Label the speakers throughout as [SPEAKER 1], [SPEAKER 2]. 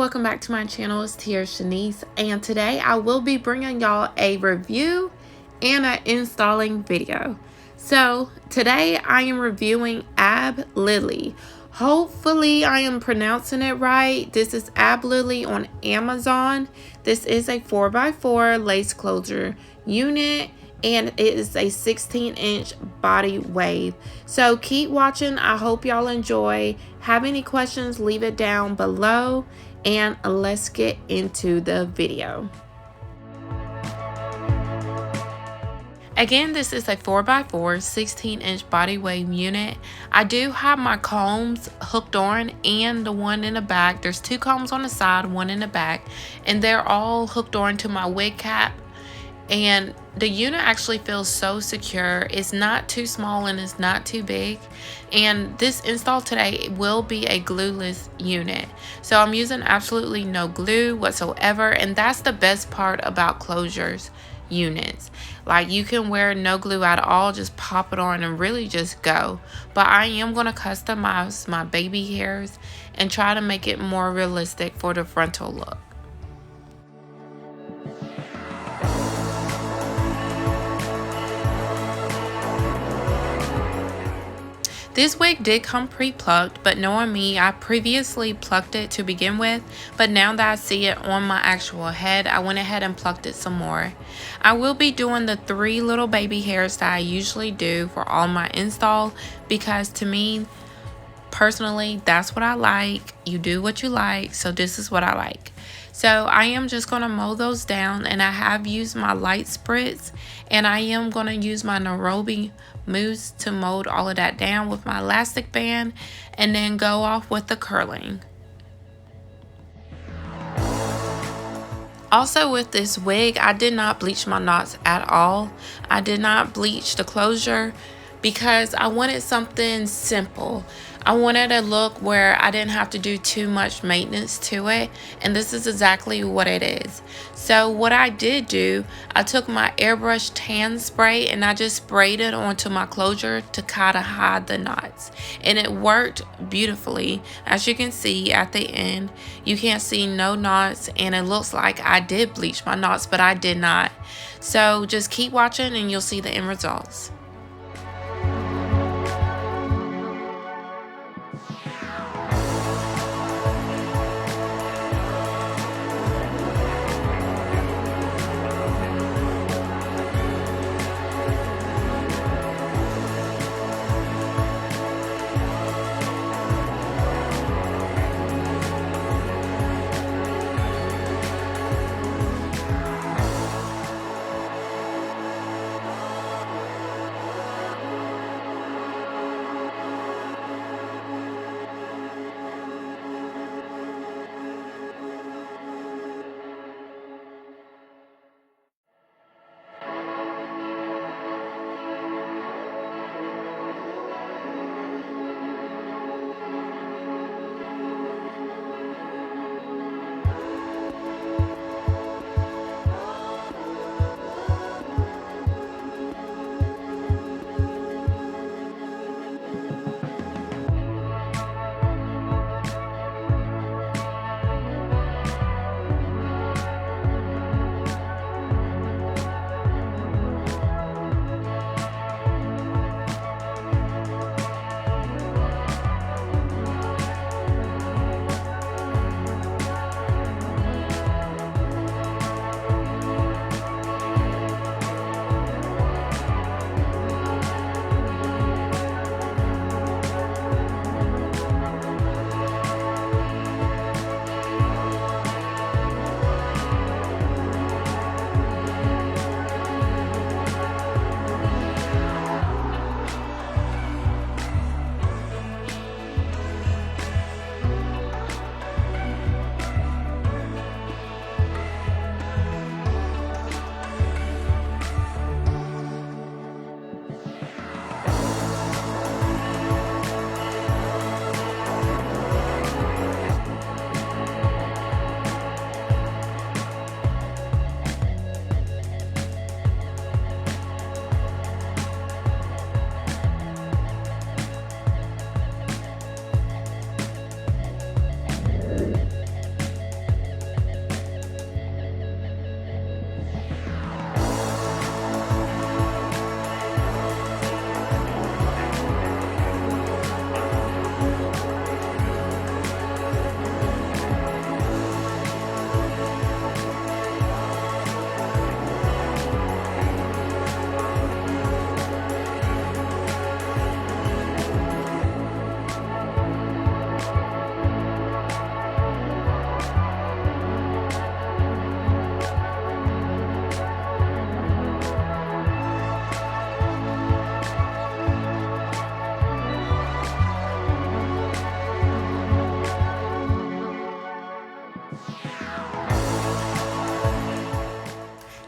[SPEAKER 1] welcome back to my channel. It's Tia Shanice, and today I will be bringing y'all a review and an installing video. So today I am reviewing Ab Lily. Hopefully I am pronouncing it right. This is Ab Lily on Amazon. This is a 4x4 lace closure unit, and it is a 16-inch body wave. So keep watching. I hope y'all enjoy. Have any questions, leave it down below, and let's get into the video. Again, this is a 4x4 16-inch body wave unit. I do have my combs hooked on and the one in the back. There's two combs on the side, one in the back, and they're all hooked on to my wig cap. And the unit actually feels so secure. It's not too small and it's not too big. And this install today will be a glueless unit. So I'm using absolutely no glue whatsoever. And that's the best part about closures units. Like, you can wear no glue at all, just pop it on and really just go. But I am going to customize my baby hairs and try to make it more realistic for the frontal look. This wig did come pre-plucked, but knowing me, I previously plucked it to begin with, but now that I see it on my actual head, I went ahead and plucked it some more. I will be doing the 3 little baby hairs that I usually do for all my install, because to me, personally, that's what I like. You do what you like, so this is what I like. So I am just going to mow those down, and I have used my light spritz, and I am going to use my Nairobi mousse to mold all of that down with my elastic band, and then go off with the curling. Also, with this wig, I did not bleach my knots at all. I did not bleach the closure because I wanted something simple. I wanted a look where I didn't have to do too much maintenance to it, and this is exactly what it is. So what I did do, I took my airbrush tan spray and I just sprayed it onto my closure to kind of hide the knots, and it worked beautifully. As you can see at the end, you can't see no knots, and it looks like I did bleach my knots, but I did not. So just keep watching and you'll see the end results.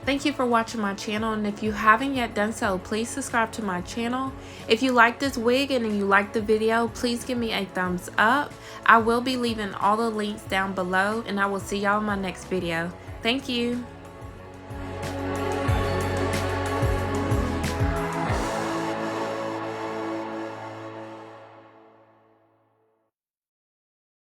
[SPEAKER 1] Thank you for watching my channel, and if you haven't yet done so, please subscribe to my channel. If you like this wig and you like the video, please give me a thumbs up. I will be leaving all the links down below, and I will see y'all in my next video. Thank you.